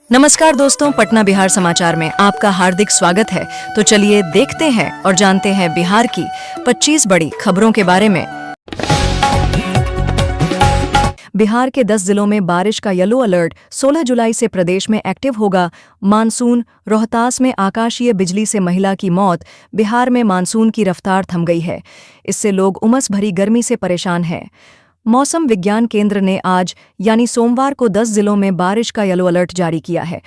नमस्कार दोस्तों, पटना बिहार समाचार में आपका हार्दिक स्वागत है। तो चलिए देखते हैं और जानते हैं बिहार की 25 बड़ी खबरों के बारे में। बिहार के 10 जिलों में बारिश का येलो अलर्ट। 16 जुलाई से प्रदेश में एक्टिव होगा मानसून। रोहतास में आकाशीय बिजली से महिला की मौत। बिहार में मानसून की रफ्तार थम गई है, इससे लोग उमस भरी गर्मी से परेशान हैं। मौसम विज्ञान केंद्र ने आज यानी सोमवार को 10 जिलों में बारिश का येलो अलर्ट जारी किया है।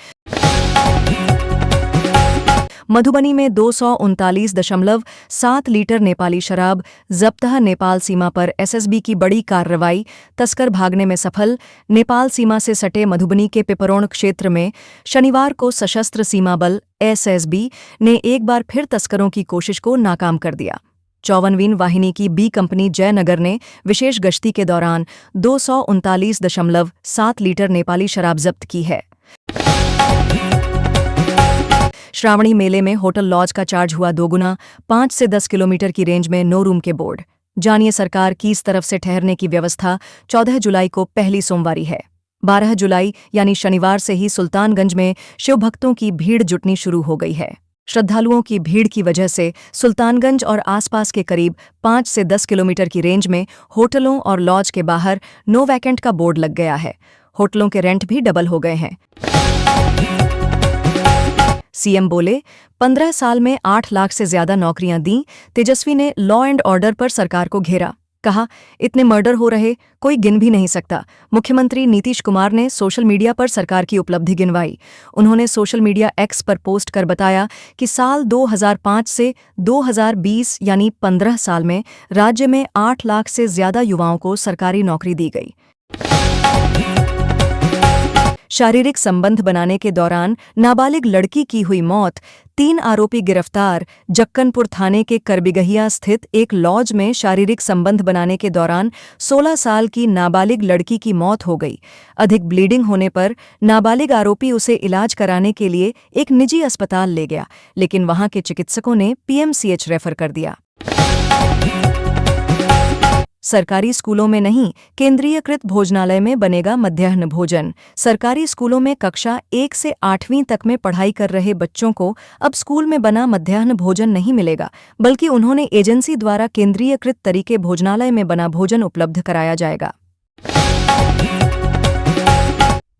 मधुबनी में 239.7 लीटर नेपाली शराब जब्त। नेपाल सीमा पर एसएसबी की बड़ी कार्रवाई। तस्कर भागने में सफल। नेपाल सीमा से सटे मधुबनी के पिपरोण क्षेत्र में शनिवार को सशस्त्र सीमा बल एसएसबी ने एक बार फिर तस्करों की कोशिश को नाकाम कर दिया। 54वीं वाहिनी की बी कंपनी जयनगर ने विशेष गश्ती के दौरान 239.7 लीटर नेपाली शराब जब्त की है। श्रावणी मेले में होटल लॉज का चार्ज हुआ दोगुना। 5 से 10 किलोमीटर की रेंज में नो रूम के बोर्ड। जानिए सरकार की इस तरफ से ठहरने की व्यवस्था। 14 जुलाई को पहली सोमवारी है। 12 जुलाई यानी शनिवार से ही सुल्तानगंज में शिव भक्तों की भीड़ जुटनी शुरू हो गई है। श्रद्धालुओं की भीड़ की वजह से सुल्तानगंज और आसपास के करीब 5 से 10 किलोमीटर की रेंज में होटलों और लॉज के बाहर नो वैकेंट का बोर्ड लग गया है। होटलों के रेंट भी डबल हो गए हैं। सीएम बोले 15 साल में 8 लाख से ज्यादा नौकरियां दी। तेजस्वी ने लॉ एंड ऑर्डर पर सरकार को घेरा। कहा, इतने मर्डर हो रहे, कोई गिन भी नहीं सकता। मुख्यमंत्री नीतीश कुमार ने सोशल मीडिया पर सरकार की उपलब्धि गिनवाई। उन्होंने सोशल मीडिया एक्स पर पोस्ट कर बताया कि साल 2005 से 2020 यानी 15 साल में राज्य में 8 लाख से ज्यादा युवाओं को सरकारी नौकरी दी गई। शारीरिक संबंध बनाने के दौरान नाबालिग लड़की की हुई मौत। 3 आरोपी गिरफ्तार। जक्कनपुर थाने के करबिगहिया स्थित एक लॉज में शारीरिक संबंध बनाने के दौरान 16 साल की नाबालिग लड़की की मौत हो गई। अधिक ब्लीडिंग होने पर नाबालिग आरोपी उसे इलाज कराने के लिए एक निजी अस्पताल ले गया, लेकिन वहां के चिकित्सकों ने पीएमसीएच रेफर कर दिया। सरकारी स्कूलों में नहीं, केंद्रीयकृत भोजनालय में बनेगा मध्याह्न भोजन। सरकारी स्कूलों में कक्षा 1 से 8वीं तक में पढ़ाई कर रहे बच्चों को अब स्कूल में बना मध्याह्न भोजन नहीं मिलेगा, बल्कि उन्होंने एजेंसी द्वारा केंद्रीयकृत तरीके भोजनालय में बना भोजन उपलब्ध कराया जाएगा।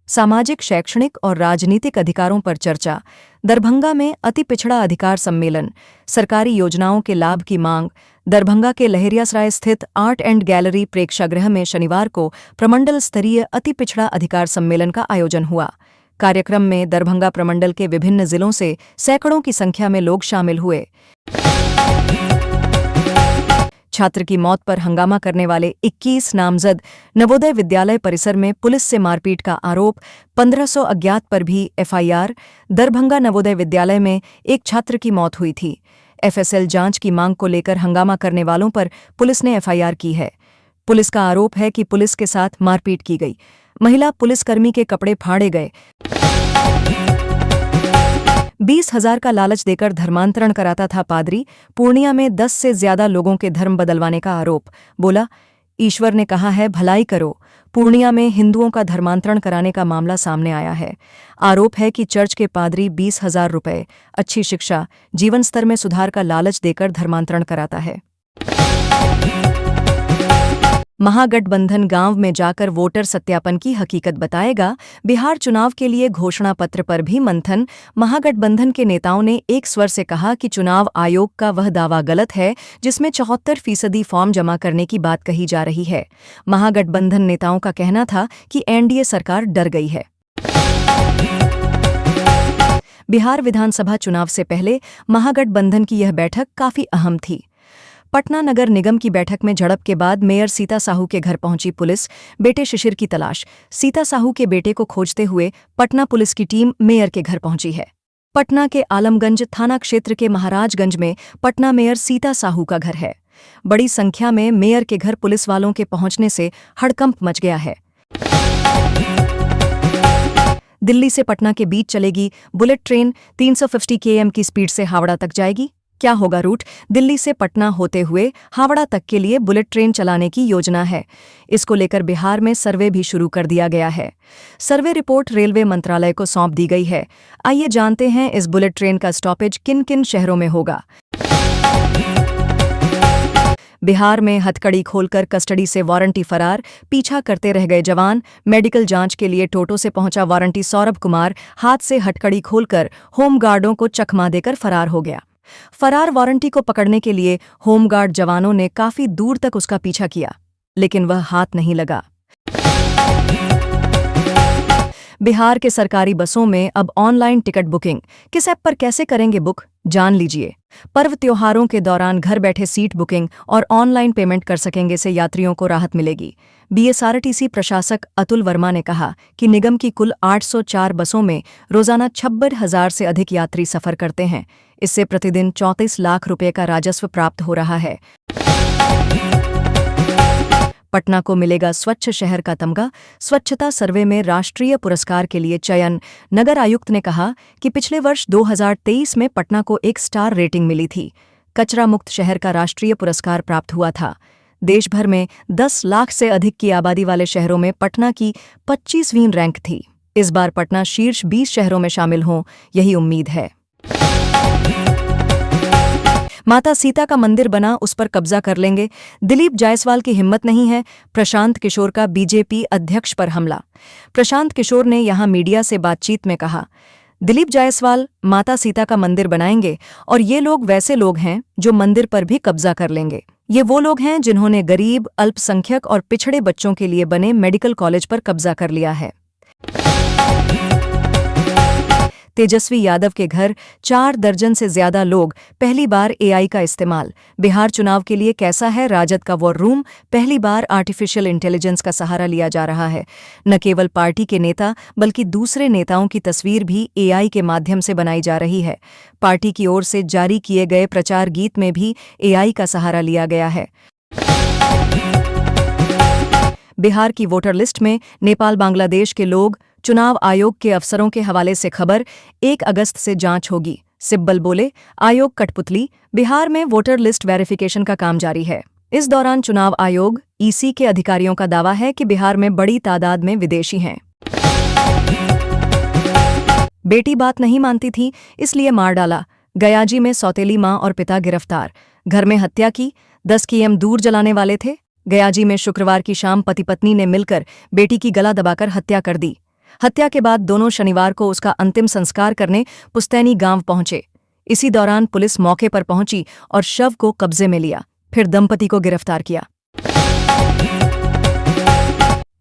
सामाजिक, शैक्षणिक और राजनीतिक अधिकारों पर चर्चा। दरभंगा में अति पिछड़ा अधिकार सम्मेलन। सरकारी योजनाओं के लाभ की मांग। दरभंगा के लहेरियासराय स्थित आर्ट एंड गैलरी प्रेक्षागृह में शनिवार को प्रमंडल स्तरीय अति पिछड़ा अधिकार सम्मेलन का आयोजन हुआ। कार्यक्रम में दरभंगा प्रमंडल के विभिन्न जिलों से सैकड़ों की संख्या में लोग शामिल हुए। छात्र की मौत पर हंगामा करने वाले 21 नामजद। नवोदय विद्यालय परिसर में पुलिस से मारपीट का आरोप। 1500 अज्ञात पर भी एफआईआर। दरभंगा नवोदय विद्यालय में एक छात्र की मौत हुई थी। एफएसएल जांच की मांग को लेकर हंगामा करने वालों पर पुलिस ने एफआईआर की है। पुलिस का आरोप है कि पुलिस के साथ मारपीट की गई। महिला पुलिसकर्मी के कपड़े फाड़े गए। 20,000 का लालच देकर धर्मांतरण कराता था पादरी। पूर्णिया में 10 से ज्यादा लोगों के धर्म बदलवाने का आरोप। बोला, ईश्वर ने कहा है भलाई करो। पूर्णिया में हिंदुओं का धर्मांतरण कराने का मामला सामने आया है। आरोप है कि चर्च के पादरी 20,000 रुपए, अच्छी शिक्षा, जीवन स्तर में सुधार का लालच देकर धर्मांतरण कराता है। महागठबंधन गांव में जाकर वोटर सत्यापन की हकीकत बताएगा। बिहार चुनाव के लिए घोषणा पत्र पर भी मंथन। महागठबंधन के नेताओं ने एक स्वर से कहा कि चुनाव आयोग का वह दावा गलत है जिसमें 74% फॉर्म जमा करने की बात कही जा रही है। महागठबंधन नेताओं का कहना था कि एनडीए सरकार डर गई है। बिहार विधानसभा चुनाव से पहले महागठबंधन की यह बैठक काफी अहम थी। पटना नगर निगम की बैठक में झड़प के बाद मेयर सीता साहू के घर पहुंची पुलिस। बेटे शिशिर की तलाश। सीता साहू के बेटे को खोजते हुए पटना पुलिस की टीम मेयर के घर पहुंची है। पटना के आलमगंज थाना क्षेत्र के महाराजगंज में पटना मेयर सीता साहू का घर है। बड़ी संख्या में मेयर के घर पुलिस वालों के पहुंचने से हड़कंप मच गया है। दिल्ली से पटना के बीच चलेगी बुलेट ट्रेन। 350 km की स्पीड से हावड़ा तक जाएगी। क्या होगा रूट? दिल्ली से पटना होते हुए हावड़ा तक के लिए बुलेट ट्रेन चलाने की योजना है। इसको लेकर बिहार में सर्वे भी शुरू कर दिया गया है। सर्वे रिपोर्ट रेलवे मंत्रालय को सौंप दी गई है। आइए जानते हैं इस बुलेट ट्रेन का स्टॉपेज किन किन शहरों में होगा। बिहार में हथकड़ी खोलकर कस्टडी से वारंटी फरार, पीछा करते रह गए जवान। मेडिकल जांच के लिए टोटो से पहुंचा वारंटी सौरभ कुमार हाथ से हथकड़ी खोलकर होमगार्डों को चकमा देकर फरार हो गया। फरार वारंटी को पकड़ने के लिए होमगार्ड जवानों ने काफी दूर तक उसका पीछा किया, लेकिन वह हाथ नहीं लगा। बिहार के सरकारी बसों में अब ऑनलाइन टिकट बुकिंग किस ऐप पर कैसे करेंगे बुक, जान लीजिए। पर्व त्योहारों के दौरान घर बैठे सीट बुकिंग और ऑनलाइन पेमेंट कर सकेंगे से यात्रियों को राहत मिलेगी। बीएसआरटीसी प्रशासक अतुल वर्मा ने कहा कि निगम की कुल 804 बसों में रोजाना 56,000 से अधिक यात्री सफर करते हैं। इससे प्रतिदिन 34 लाख रुपए का राजस्व प्राप्त हो रहा है। पटना को मिलेगा स्वच्छ शहर का तमगा, स्वच्छता सर्वे में राष्ट्रीय पुरस्कार के लिए चयन। नगर आयुक्त ने कहा कि पिछले वर्ष 2023 में पटना को 1 स्टार रेटिंग मिली थी। कचरा मुक्त शहर का राष्ट्रीय पुरस्कार प्राप्त हुआ था। देश भर में 10 लाख से अधिक की आबादी वाले शहरों में पटना की 25वीं रैंक थी। इस बार पटना शीर्ष 20 शहरों में शामिल हों, यही उम्मीद है। माता सीता का मंदिर बना, उस पर कब्जा कर लेंगे। दिलीप जायसवाल की हिम्मत नहीं है, प्रशांत किशोर का बीजेपी अध्यक्ष पर हमला। प्रशांत किशोर ने यहां मीडिया से बातचीत में कहा, दिलीप जायसवाल माता सीता का मंदिर बनाएंगे और ये लोग वैसे लोग हैं जो मंदिर पर भी कब्जा कर लेंगे। ये वो लोग हैं जिन्होंने गरीब, अल्पसंख्यक और पिछड़े बच्चों के लिए बने मेडिकल कॉलेज पर कब्जा कर लिया है। तेजस्वी यादव के घर 4 दर्जन से ज्यादा लोग, पहली बार एआई का इस्तेमाल। बिहार चुनाव के लिए कैसा है राजद का वॉर रूम? पहली बार आर्टिफिशियल इंटेलिजेंस का सहारा लिया जा रहा है। न केवल पार्टी के नेता बल्कि दूसरे नेताओं की तस्वीर भी एआई के माध्यम से बनाई जा रही है। पार्टी की ओर से जारी किए गए प्रचार गीत में भी एआई का सहारा लिया गया है। बिहार की वोटर लिस्ट में नेपाल बांग्लादेश के लोग, चुनाव आयोग के अफसरों के हवाले से खबर। 1 अगस्त से जांच होगी, सिब्बल बोले। आयोग कठपुतली। बिहार में वोटर लिस्ट वेरिफिकेशन का काम जारी है। इस दौरान चुनाव आयोग ईसी के अधिकारियों का दावा है कि बिहार में बड़ी तादाद में विदेशी हैं। बेटी बात नहीं मानती थी, इसलिए मार डाला। गयाजी में सौतेली मां और पिता गिरफ्तार। घर में हत्या की, 10 km दूर जलाने वाले थे। गयाजी में शुक्रवार की शाम पति पत्नी ने मिलकर बेटी की गला दबाकर हत्या कर दी। हत्या के बाद दोनों शनिवार को उसका अंतिम संस्कार करने पुस्तैनी गांव पहुंचे। इसी दौरान पुलिस मौके पर पहुंची और शव को कब्जे में लिया, फिर दंपति को गिरफ्तार किया।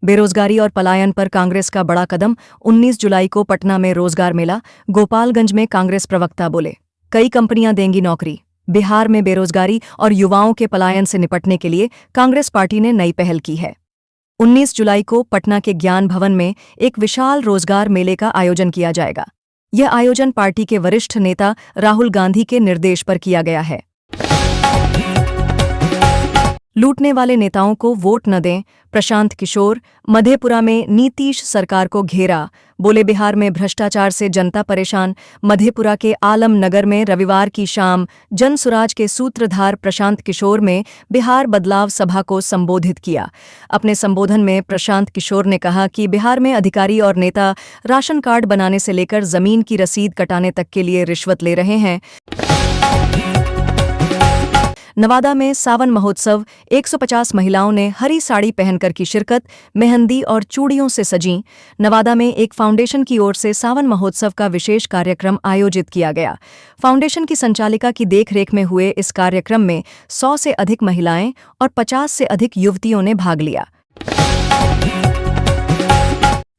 बेरोजगारी और पलायन पर कांग्रेस का बड़ा कदम। 19 जुलाई को पटना में रोजगार मेला। गोपालगंज में कांग्रेस प्रवक्ता बोले, कई कंपनियां देंगी नौकरी। बिहार में बेरोजगारी और युवाओं के पलायन से निपटने के लिए कांग्रेस पार्टी ने नई पहल की है। 19 जुलाई को पटना के ज्ञान भवन में एक विशाल रोजगार मेले का आयोजन किया जाएगा। यह आयोजन पार्टी के वरिष्ठ नेता राहुल गांधी के निर्देश पर किया गया है। लूटने वाले नेताओं को वोट न दें, प्रशांत किशोर। मधेपुरा में नीतीश सरकार को घेरा, बोले बिहार में भ्रष्टाचार से जनता परेशान। मधेपुरा के आलम नगर में रविवार की शाम जनसुराज के सूत्रधार प्रशांत किशोर में बिहार बदलाव सभा को संबोधित किया। अपने संबोधन में प्रशांत किशोर ने कहा कि बिहार में अधिकारी और नेता राशन कार्ड बनाने से लेकर जमीन की रसीद कटाने तक के लिए रिश्वत ले रहे हैं। नवादा में सावन महोत्सव। 150 महिलाओं ने हरी साड़ी पहनकर की शिरकत, मेहंदी और चूड़ियों से सजीं। नवादा में एक फाउंडेशन की ओर से सावन महोत्सव का विशेष कार्यक्रम आयोजित किया गया। फाउंडेशन की संचालिका की देखरेख में हुए इस कार्यक्रम में 100 से अधिक महिलाएं और 50 से अधिक युवतियों ने भाग लिया।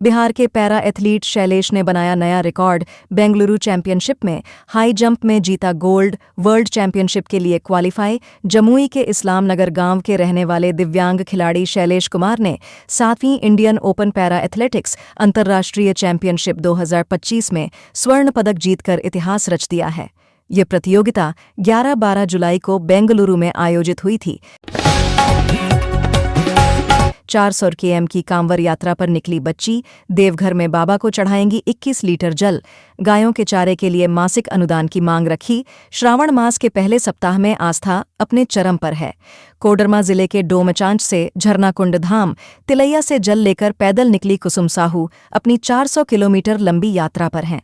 बिहार के पैरा एथलीट शैलेश ने बनाया नया रिकॉर्ड। बेंगलुरु चैंपियनशिप में हाई जंप में जीता गोल्ड। वर्ल्ड चैंपियनशिप के लिए क्वालिफाई। जमुई के इस्लाम नगर गांव के रहने वाले दिव्यांग खिलाड़ी शैलेश कुमार ने 7वीं इंडियन ओपन पैरा एथलेटिक्स अंतर्राष्ट्रीय चैंपियनशिप 2025 में स्वर्ण पदक जीतकर इतिहास रच दिया है। ये प्रतियोगिता 11-12 जुलाई को बेंगलुरु में आयोजित हुई थी। 400 km की कांवर यात्रा पर निकली बच्ची, देवघर में बाबा को चढ़ाएंगी 21 लीटर जल, गायों के चारे के लिए मासिक अनुदान की मांग रखी। श्रावण मास के पहले सप्ताह में आस्था अपने चरम पर है। कोडरमा जिले के डोमचांच से झरनाकुंड धाम तिलैया से जल लेकर पैदल निकली कुसुम साहू अपनी 400 किलोमीटर लंबी यात्रा पर हैं।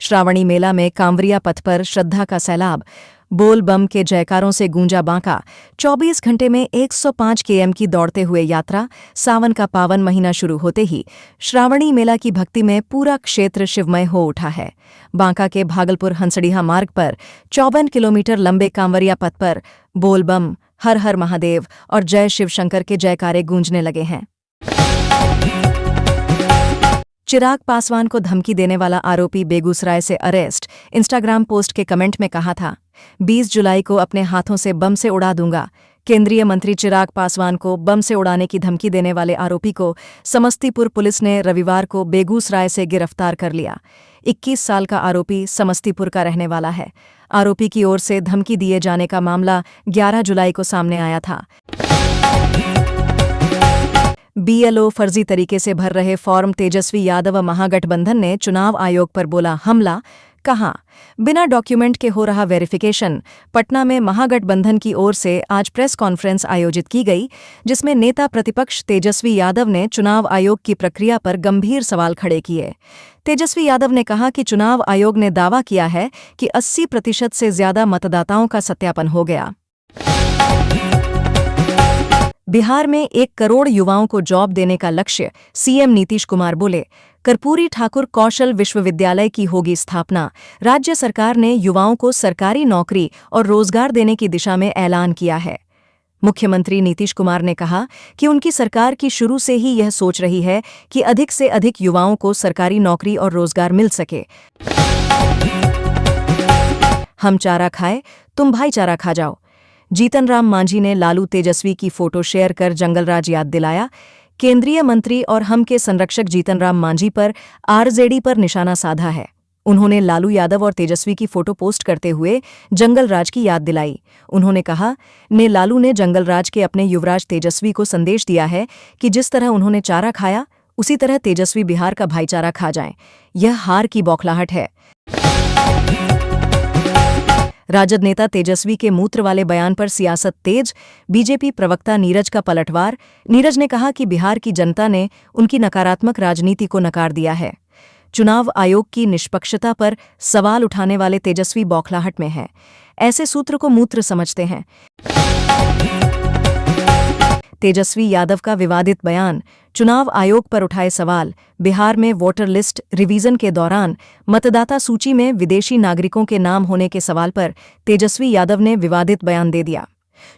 श्रावणी मेला में कांवरिया पथ पर श्रद्धा का सैलाब, बोल बम के जयकारों से गूंजा बांका। 24 घंटे में 105 km की दौड़ते हुए यात्रा। सावन का पावन महीना शुरू होते ही श्रावणी मेला की भक्ति में पूरा क्षेत्र शिवमय हो उठा है। बांका के भागलपुर हंसडीहा मार्ग पर 54 किलोमीटर लंबे कांवरिया पथ पर बोल बम, हर हर महादेव और जय शिव शंकर के जयकारे गूंजने लगे हैं। चिराग पासवान को धमकी देने वाला आरोपी बेगूसराय से अरेस्ट। इंस्टाग्राम पोस्ट के कमेंट में कहा था, 20 जुलाई को अपने हाथों से बम से उड़ा दूंगा। केंद्रीय मंत्री चिराग पासवान को बम से उड़ाने की धमकी देने वाले आरोपी को समस्तीपुर पुलिस ने रविवार को बेगूसराय से गिरफ्तार कर लिया। 21 साल का आरोपी समस्तीपुर का रहने वाला है। आरोपी की ओर से धमकी दिए जाने का मामला 11 जुलाई को सामने आया था। बीएलओ फर्जी तरीके से भर रहे फॉर्म, तेजस्वी यादव महागठबंधन ने चुनाव आयोग पर बोला हमला। कहा, बिना डॉक्यूमेंट के हो रहा वेरिफिकेशन। पटना में महागठबंधन की ओर से आज प्रेस कॉन्फ्रेंस आयोजित की गई, जिसमें नेता प्रतिपक्ष तेजस्वी यादव ने चुनाव आयोग की प्रक्रिया पर गंभीर सवाल खड़े किए। तेजस्वी यादव ने कहा कि चुनाव आयोग ने दावा किया है कि 80% से ज्यादा मतदाताओं का सत्यापन हो गया। बिहार में 1 करोड़ युवाओं को जॉब देने का लक्ष्य, सीएम नीतीश कुमार बोले। कर्पूरी ठाकुर कौशल विश्वविद्यालय की होगी स्थापना। राज्य सरकार ने युवाओं को सरकारी नौकरी और रोजगार देने की दिशा में ऐलान किया है। मुख्यमंत्री नीतीश कुमार ने कहा कि उनकी सरकार की शुरू से ही यह सोच रही है कि अधिक से अधिक युवाओं को सरकारी नौकरी और रोजगार मिल सके। हम चारा खाए, तुम भाईचारा खा जाओ। जीतन राम मांझी ने लालू तेजस्वी की फोटो शेयर कर जंगलराज याद दिलाया। केंद्रीय मंत्री और हम के संरक्षक जीतन राम मांझी पर आरजेडी पर निशाना साधा है। उन्होंने लालू यादव और तेजस्वी की फोटो पोस्ट करते हुए जंगलराज की याद दिलाई। उन्होंने कहा, लालू ने जंगलराज के अपने युवराज तेजस्वी को संदेश दिया है कि जिस तरह उन्होंने चारा खाया, उसी तरह तेजस्वी बिहार का भाईचारा खा जाएं। यह हार की बौखलाहट है। राजद नेता तेजस्वी के मूत्र वाले बयान पर सियासत तेज। बीजेपी प्रवक्ता नीरज का पलटवार। नीरज ने कहा कि बिहार की जनता ने उनकी नकारात्मक राजनीति को नकार दिया है। चुनाव आयोग की निष्पक्षता पर सवाल उठाने वाले तेजस्वी बौखलाहट में हैं। ऐसे सूत्र को मूत्र समझते हैं। तेजस्वी यादव का विवादित बयान। चुनाव आयोग पर उठाए सवाल। बिहार में वोटर लिस्ट रिवीजन के दौरान मतदाता सूची में विदेशी नागरिकों के नाम होने के सवाल पर तेजस्वी यादव ने विवादित बयान दे दिया।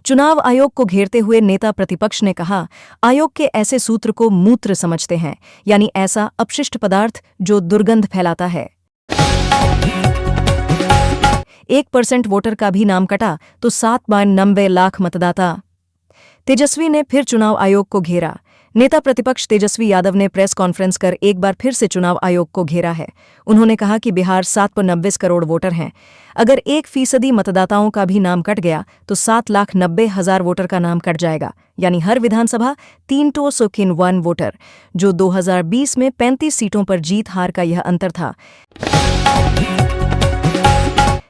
चुनाव आयोग को घेरते हुए नेता प्रतिपक्ष ने कहा, आयोग के ऐसे सूत्र को मूत्र समझते हैं, यानी ऐसा अपशिष्ट पदार्थ जो दुर्गंध फैलाता है। 1% वोटर का भी नाम कटा तो 7.90 लाख मतदाता। तेजस्वी ने फिर चुनाव आयोग को घेरा। नेता प्रतिपक्ष तेजस्वी यादव ने प्रेस कॉन्फ्रेंस कर एक बार फिर से चुनाव आयोग को घेरा है। उन्होंने कहा कि बिहार 7.90 करोड़ वोटर हैं। अगर 1% मतदाताओं का भी नाम कट गया तो 7,90,000 वोटर का नाम कट जाएगा, यानी हर विधानसभा 3 वोटर, जो 2020 में 35 सीटों पर जीत हार का यह अंतर था।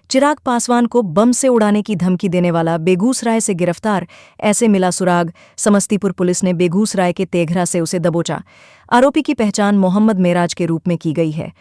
चिराग पासवान को बम से उड़ाने की धमकी देने वाला बेगूसराय से गिरफ्तार। ऐसे मिला सुराग। समस्तीपुर पुलिस ने बेगूसराय के तेघरा से उसे दबोचा। आरोपी की पहचान मोहम्मद मेराज के रूप में की गई है।